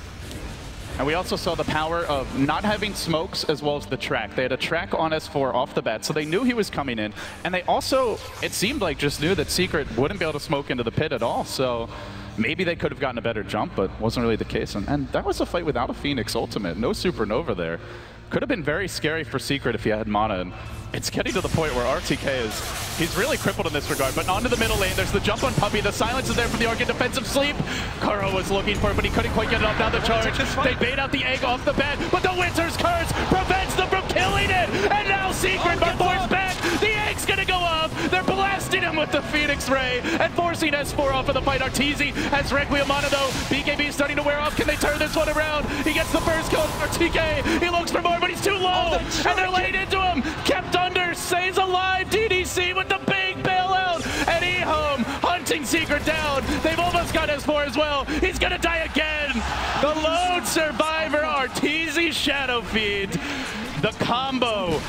And we also saw the power of not having smokes as well as the track. They had a track on S4 off the bat, so they knew he was coming in. And they also, it seemed like, just knew that Secret wouldn't be able to smoke into the pit at all. So maybe they could have gotten a better jump, but wasn't really the case. And that was a fight without a Phoenix ultimate. No Supernova there. Could have been very scary for Secret if he had mana. And it's getting to the point where RTK he's really crippled in this regard. But onto the middle lane, there's the jump on Puppey. The silence is there from the Orchid defensive sleep. Kuro was looking for it, but he couldn't quite get it off. Now the charge. They bait out the egg off the bat, but the Winter's Curse prevents them from killing it. And now Secret are forced back. The egg's gonna go off. They're blasting him with the Phoenix Ray and forcing S4 off of the fight. Arteezy has Requiem mana though. BKB is starting to wear off. Can they turn this one around? He gets the first kill. RTK, he looks for more, but he's too low. And they're laying into him. Kept under, stays alive. DDC with the big bailout. And Ehome hunting Secret down. They've almost got S4 as well. He's gonna die again. The lone survivor, Arteezy Shadow Feed. The combo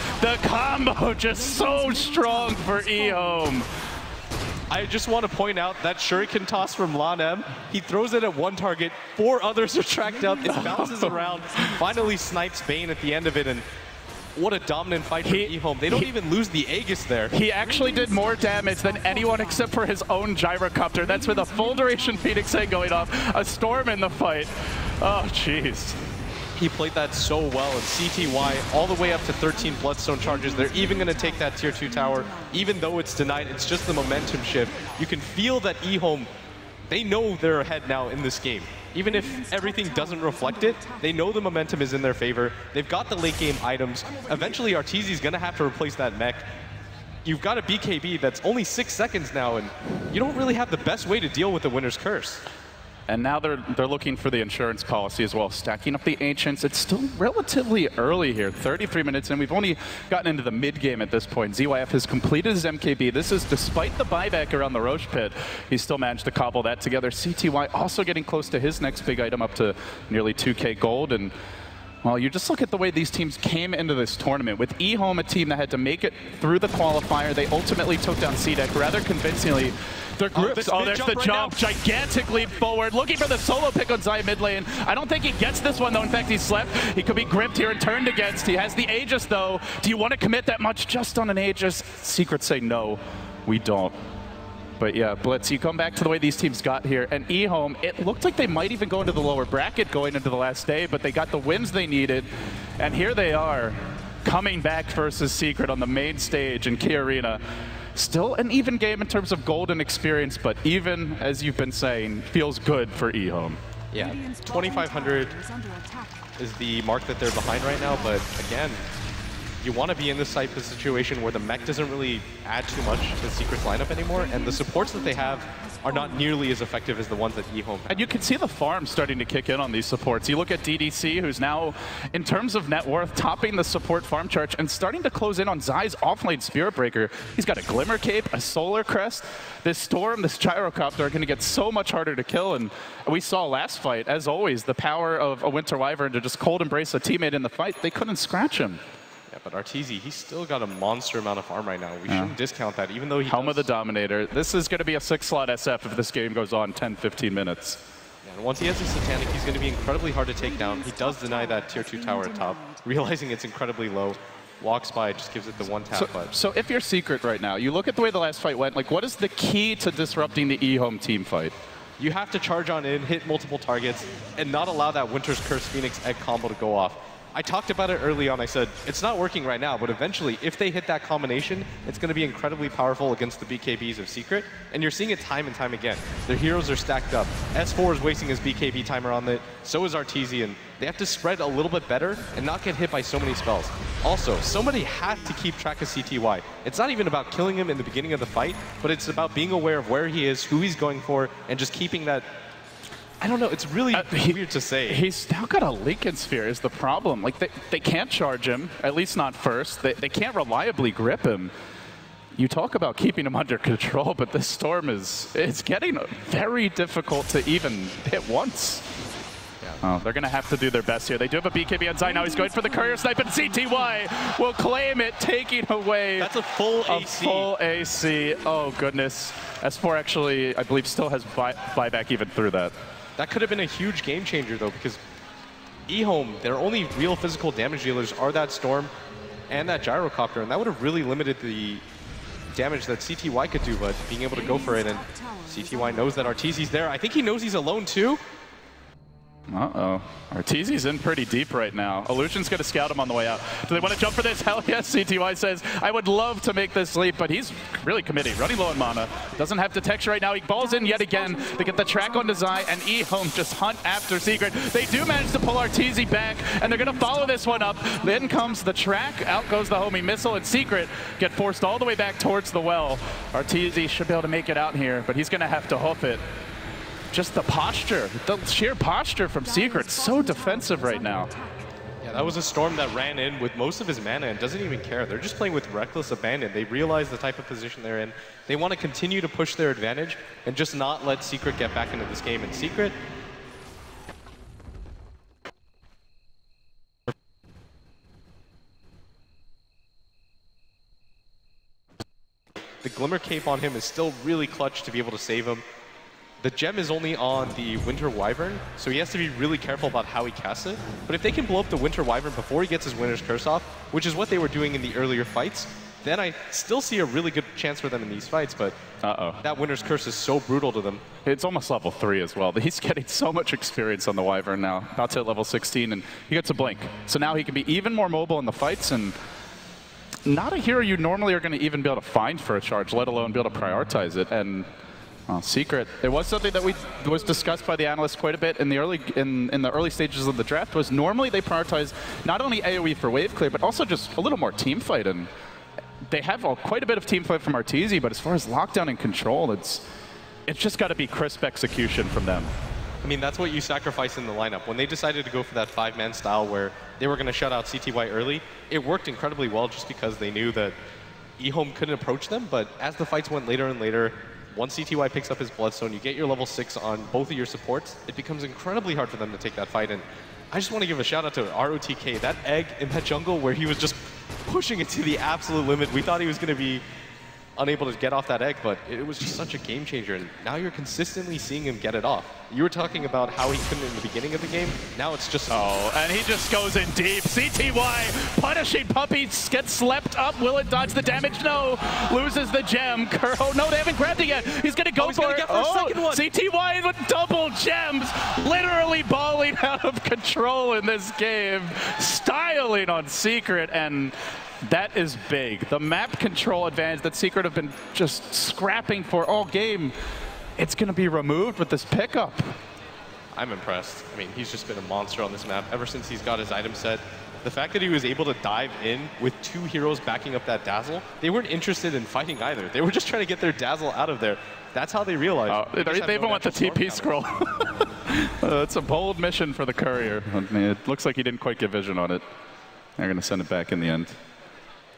just so strong for Ehome. I just want to point out that shuriken toss from Lanem. He throws it at one target, 4 others are tracked up, it bounces around, finally snipes Bane at the end of it, and what a dominant fight from Ehome. They don't even lose the Aegis there. He actually did more damage than anyone except for his own gyrocopter. That's with a full duration Phoenix Egg going off, a storm in the fight. Oh, jeez. He played that so well, and CTY all the way up to 13 Bloodstone charges. They're even going to take that tier 2 tower. Even though it's denied, it's just the momentum shift. You can feel that Ehome, they know they're ahead now in this game. Even if everything doesn't reflect it, they know the momentum is in their favor. They've got the late game items. Eventually, Arteezy's going to have to replace that mech. You've got a BKB that's only 6 seconds now, and you don't really have the best way to deal with the Winter's Curse. And now they're looking for the insurance policy as well, stacking up the Ancients. It's still relatively early here, 33 minutes in. We've only gotten into the mid-game at this point. ZYF has completed his MKB. This is despite the buyback around the Roche pit. He still managed to cobble that together. CTY also getting close to his next big item, up to nearly 2K gold. And Well, you just look at the way these teams came into this tournament. With Ehome, a team that had to make it through the qualifier, they ultimately took down CDEC rather convincingly. Their groups, there's the jump, gigantic leap forward, looking for the solo pick on Zai mid lane. I don't think he gets this one, though. In fact, he slept. He could be gripped here and turned against. He has the Aegis, though. Do you want to commit that much just on an Aegis? Secret say no, we don't. But yeah, Blitz, you come back to the way these teams got here, and Ehome, it looked like they might even go into the lower bracket going into the last day, but they got the wins they needed, and here they are, coming back versus Secret on the main stage in Key Arena. Still an even game in terms of gold and experience, but even, as you've been saying, feels good for Ehome. Yeah, 2,500 is the mark that they're behind right now, but again, you want to be in this type of situation where the mech doesn't really add too much to Secret's lineup anymore, and the supports that they have are not nearly as effective as the ones that Ehome have. And you can see the farm starting to kick in on these supports. You look at DDC, who's now, in terms of net worth, topping the support farm chart and starting to close in on Zai's offlane Spirit Breaker. He's got a Glimmer Cape, a Solar Crest. This Storm, this Gyrocopter are going to get so much harder to kill, and we saw last fight, as always, the power of a Winter Wyvern to just cold embrace a teammate in the fight. They couldn't scratch him. But Arteezy, he's still got a monster amount of farm right now. We shouldn't discount that, even though he Helm of the Dominator. This is going to be a 6-slot SF if this game goes on 10-15 minutes. Yeah, and once he has his Satanic, he's going to be incredibly hard to take down. He does deny that tier 2 tower at top, realizing it's incredibly low. Walks by, just gives it the one tap. So if you're Secret right now, you look at the way the last fight went, like what is the key to disrupting the Ehome team fight? You have to charge on in, hit multiple targets, and not allow that Winter's Curse Phoenix Egg combo to go off. I talked about it early on. I said, it's not working right now, but eventually, if they hit that combination, it's going to be incredibly powerful against the BKBs of Secret, and you're seeing it time and time again. Their heroes are stacked up. S4 is wasting his BKB timer on it, so is Arteezy, and they have to spread a little bit better and not get hit by so many spells. Also, somebody had to keep track of CTY. It's not even about killing him in the beginning of the fight, but it's about being aware of where he is, who he's going for, and just keeping that. I don't know, it's really weird to say. He's now got a Lincoln Sphere is the problem. Like, they can't charge him, at least not first. They can't reliably grip him. You talk about keeping him under control, but this Storm it's getting very difficult to even hit once. Oh, they're going to have to do their best here. They do have a BKB on Zai. Now he's going for the Courier Snipe, and CTY will claim it, taking away That's a full AC. Full AC. Oh, goodness. S4 actually, I believe, still has buyback even through that. That could have been a huge game changer, though, because Ehome, their only real physical damage dealers are that Storm and that Gyrocopter, and that would have really limited the damage that CTY could do, but being able to go for it, and CTY knows that Arteezy's there. I think he knows he's alone, too. Uh-oh. Arteezy's in pretty deep right now. Illusion's going to scout him on the way out. Do they want to jump for this? Hell yes, CTY says, I would love to make this leap, but he's really committing. Running low on mana. Doesn't have detection right now. He balls in yet again. They get the track on Zai, and Ehome just hunt after Secret. They do manage to pull Arteezy back, and they're going to follow this one up. Then comes the track. Out goes the homie missile, and Secret get forced all the way back towards the well. Arteezy should be able to make it out here, but he's going to have to hoof it. Just the posture, the sheer posture from Secret, so defensive right now. Yeah, that was a Storm that ran in with most of his mana and doesn't even care. They're just playing with reckless abandon. They realize the type of position they're in. They want to continue to push their advantage and just not let Secret get back into this game. And Secret, the Glimmer Cape on him is still really clutch to be able to save him. The gem is only on the Winter Wyvern, so he has to be really careful about how he casts it. But if they can blow up the Winter Wyvern before he gets his Winter's Curse off, which is what they were doing in the earlier fights, then I still see a really good chance for them in these fights, but that Winter's Curse is so brutal to them. It's almost level 3 as well. He's getting so much experience on the Wyvern now, about to hit level 16, and he gets a Blink. So now he can be even more mobile in the fights, and not a hero you normally are going to even be able to find for a charge, let alone be able to prioritize it. And Secret, it was something that was discussed by the analysts quite a bit in the early stages of the draft, was normally they prioritize not only AoE for wave clear, but also just a little more team fight. And they have quite a bit of team fight from Arteezy, but as far as lockdown and control, it's just got to be crisp execution from them. I mean, that's what you sacrifice in the lineup. When they decided to go for that 5-man style where they were going to shut out CTY early, it worked incredibly well just because they knew that Ehome couldn't approach them. But as the fights went later and later, once CTY picks up his Bloodstone, you get your level 6 on both of your supports, it becomes incredibly hard for them to take that fight. And I just want to give a shout out to ROTK. That egg in that jungle where he was just pushing it to the absolute limit. We thought he was going to be unable to get off that egg, but it was just such a game changer. And now you're consistently seeing him get it off. You were talking about how he couldn't in the beginning of the game. Now it's just... Oh, and he just goes in deep. CTY punishing Puppey, gets slept up. Will it dodge the damage? No. Loses the gem. Kuro, no, they haven't grabbed it yet. He's going to go for it. Second one. CTY with double gems. Literally balling out of control in this game. Styling on Secret, and that is big. The map control advantage that Secret have been just scrapping for all game, it's going to be removed with this pickup. I'm impressed. I mean, he's just been a monster on this map ever since he's got his item set. The fact that he was able to dive in with 2 heroes backing up that Dazzle, they weren't interested in fighting either. They were just trying to get their Dazzle out of there. That's how they realized. They even want the TP scroll. It's a bold mission for the Courier. I mean, it looks like he didn't quite get vision on it. They're going to send it back in the end.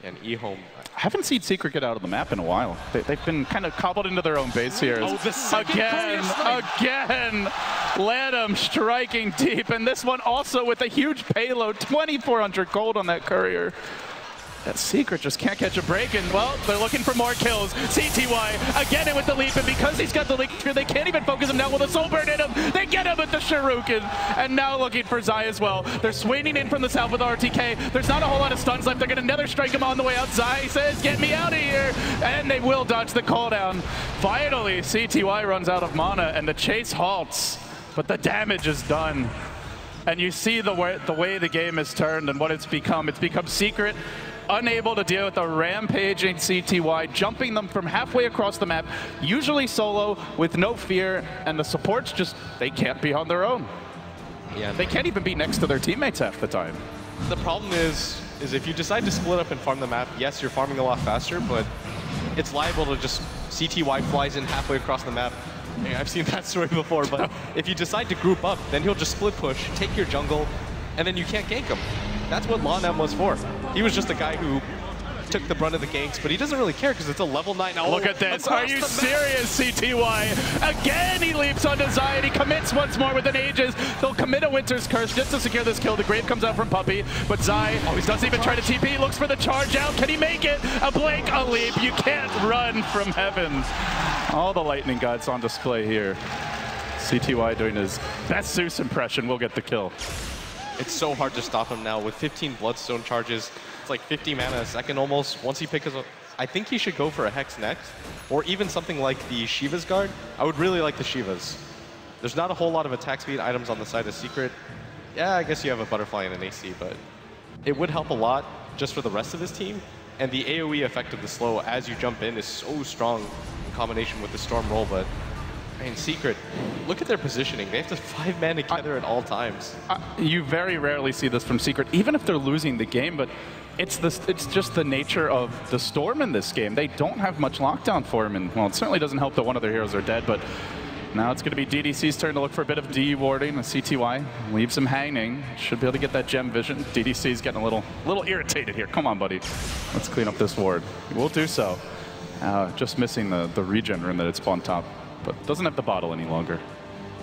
And Ehome. I haven't seen Secret get out of the map in a while. They've been kind of cobbled into their own base here. Oh, the second Again, Ladham striking deep, and this one also with a huge payload, 2,400 gold on that Courier. That Secret just can't catch a break, and well, they're looking for more kills. CTY again in with the leap, and because he's got the leap, they can't even focus him now with a soul burn in him. They get him with the Shuriken, and now looking for Zai as well. They're swinging in from the south with RTK. There's not a whole lot of stuns left. They're gonna nether strike him on the way out. Zai says, "Get me out of here," and they will dodge the cooldown. Finally, CTY runs out of mana, and the chase halts, but the damage is done. And you see the way the game has turned and what it's become. It's become Secret unable to deal with the rampaging CTY, jumping them from halfway across the map, usually solo with no fear, and the supports just, they can't be on their own. Yeah, they can't even be next to their teammates half the time. The problem is if you decide to split up and farm the map, yes, you're farming a lot faster, but it's liable to just CTY flies in halfway across the map. Yeah, I've seen that story before, but if you decide to group up, then he'll just split push, take your jungle, and then you can't gank him. That's what Lonam was for. He was just a guy who took the brunt of the ganks, but he doesn't really care because it's a level 9. Oh, look at this. Are you serious, CTY? Again, he leaps onto Zai, and he commits once more with an Aegis. They'll commit a Winter's Curse just to secure this kill. The Grave comes out from Puppey, but Zai doesn't even try to TP. Looks for the charge out. Can he make it? A blink, a leap. You can't run from heaven. All the lightning gods on display here. CTY doing his best Zeus impression will get the kill. It's so hard to stop him now with 15 Bloodstone charges. It's like 50 mana a second almost. Once he picks up, I think he should go for a Hex next, or even something like the Shiva's Guard. I would really like the Shivas. There's not a whole lot of attack speed items on the side of Secret. Yeah, I guess you have a Butterfly and an AC, but it would help a lot just for the rest of his team. And the AoE effect of the slow as you jump in is so strong in combination with the Storm roll, but man, Secret, look at their positioning. They have to 5-man together at all times. You very rarely see this from Secret, even if they're losing the game, but it's just the nature of the Storm in this game. They don't have much lockdown for him, and well, it certainly doesn't help that one of their heroes are dead, but now it's going to be DDC's turn to look for a bit of D-warding. The CTY leaves him hanging. Should be able to get that gem vision. DDC's getting a little irritated here. Come on, buddy. Let's clean up this ward. We'll do so. Just missing the regen rune that had spawned top, but doesn't have the bottle any longer.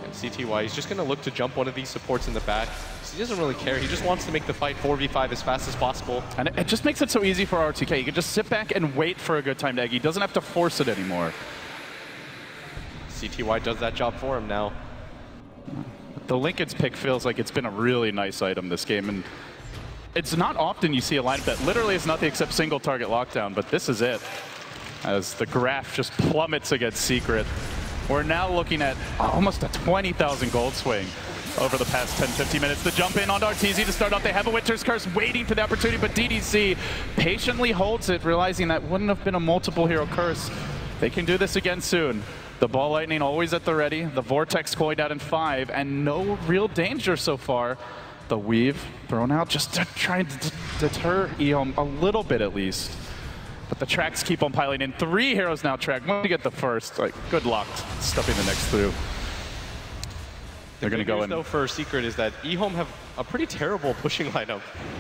And CTY, he's just going to look to jump one of these supports in the back. He doesn't really care. He just wants to make the fight 4v5 as fast as possible. And it just makes it so easy for RTK. He can just sit back and wait for a good time to egg. He doesn't have to force it anymore. CTY does that job for him now. The Lincoln's pick feels like it's been a really nice item this game, and it's not often you see a lineup that literally is nothing except single target lockdown, but this is it. As the graph just plummets against Secret. We're now looking at almost a 20,000 gold swing over the past 10-15 minutes. The jump in on RTZ to start off. They have a Winter's Curse waiting for the opportunity, but DDC patiently holds it, realizing that wouldn't have been a multiple hero curse. They can do this again soon. The Ball Lightning always at the ready. The Vortex coined out in 5, and no real danger so far. The Weave thrown out just to try and deter Ehome a little bit at least. But the tracks keep on piling in. 3 heroes now track. When you get the first, like, good luck stuffing the next through. They're going to go in. Though for Secret is that Ehome have a pretty terrible pushing lineup.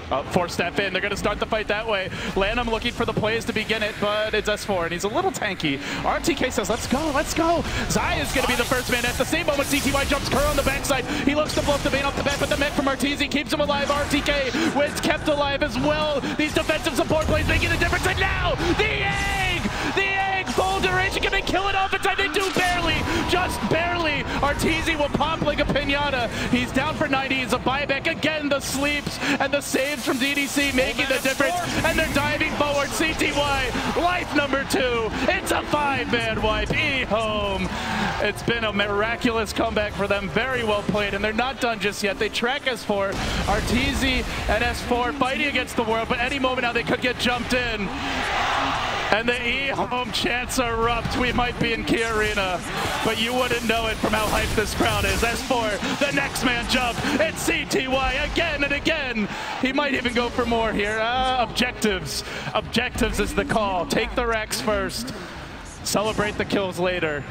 4-step in. They're going to start the fight that way. Lanham looking for the plays to begin it, but it's S4, and he's a little tanky. RTK says, let's go, let's go. Zai is going to be the first man. At the same moment, CTY jumps Kerr on the backside. He looks to bluff the Bane off the back, but the mech from Arteezy keeps him alive. RTK was kept alive as well. These defensive support plays making a difference, and now the egg! The egg! Full duration, can they kill it off in time? They do barely, just barely. Arteezy will pop like a pinata. He's down for 90. He's a buyback. Again, the sleeps and the saves from DDC making the difference. And they're diving forward. CTY, life number 2. It's a 5-man wipe. Ehome. It's been a miraculous comeback for them. Very well played. And they're not done just yet. They track S4. Arteezy and S4 fighting against the world. But any moment now they could get jumped in. And the Ehome chants erupt. We might be in Key Arena, but you wouldn't know it from how hyped this crowd is. S4, the next man jump. It's CTY again and again. He might even go for more here. Objectives. Objectives is the call. Take the Rex first. Celebrate the kills later.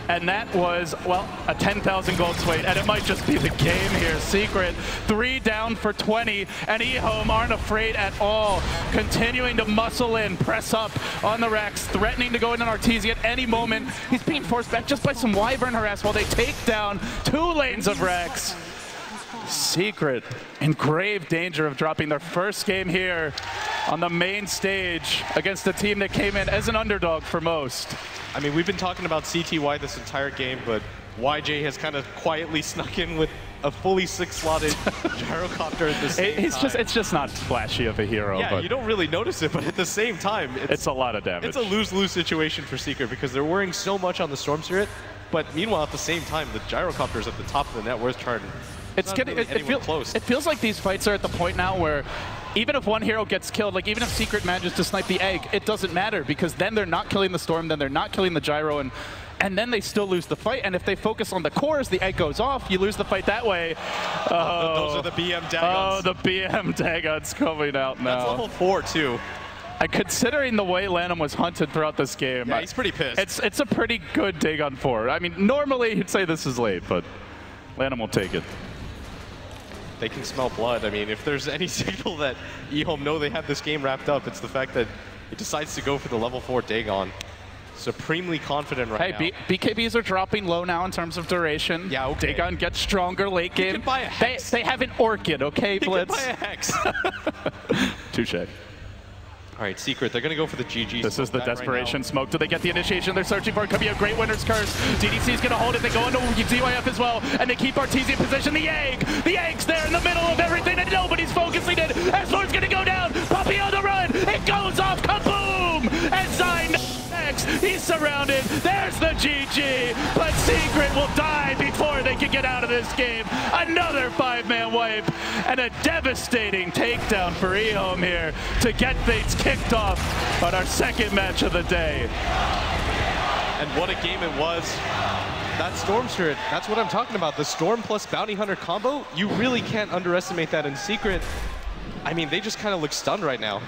And that was, well, a 10,000 gold swing, and it might just be the game here. Secret, 3 down for 20, and Ehome aren't afraid at all. Continuing to muscle in, press up on the Rex, threatening to go in on Arteezy at any moment. He's being forced back just by some Wyvern harass while they take down 2 lanes of Rex. Secret in grave danger of dropping their first game here on the main stage against a team that came in as an underdog for most. I mean, we've been talking about CTY this entire game, but YJ has kind of quietly snuck in with a fully 6-slotted gyrocopter at the same time. It's just not flashy of a hero. Yeah, but you don't really notice it, but at the same time, it's a lot of damage. It's a lose-lose situation for Secret because they're worrying so much on the Storm Spirit, but meanwhile, at the same time, the gyrocopter's at the top of the net worth chart. It's getting close. It feels like these fights are at the point now where even if one hero gets killed, like even if Secret manages to snipe the egg, it doesn't matter because then they're not killing the Storm, then they're not killing the gyro, and then they still lose the fight. And if they focus on the cores, the egg goes off, you lose the fight that way. Those are the BM Dagons. Oh, the BM Dagons coming out now. That's level 4 too. And considering the way Lanham was hunted throughout this game, yeah, he's pretty pissed. It's a pretty good Dagon 4. I mean, normally you'd say this is late, but Lanham will take it. They can smell blood. I mean, if there's any signal that Ehome know they have this game wrapped up, it's the fact that he decides to go for the level 4 Dagon. Supremely confident right now. BKBs are dropping low now in terms of duration. Yeah, okay. Dagon gets stronger late game. You can buy a Hex. They have an Orchid, okay, Blitz? You can buy a Hex. Touche. All right, Secret, they're going to go for the GG. This is the desperation smoke. Do they get the initiation they're searching for? It could be a great winner's curse. DDC is going to hold it. They go into ZYF as well, and they keep Arteezy in position. The egg's there in the middle of everything, and nobody's focusing it. S4's going to go down. Puppy on the run. It goes off. Kaboom! And Zai next. He's surrounded. There's the GG. But Secret will die before they can get out of this game. Another 5-man wipe, and a devastating takedown for Ehome here to get things kicked off on our second match of the day. And what a game it was. That Storm Spirit, that's what I'm talking about. The Storm plus Bounty Hunter combo, you really can't underestimate that in Secret. I mean, they just kind of look stunned right now.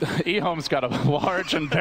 Ehome's got a large and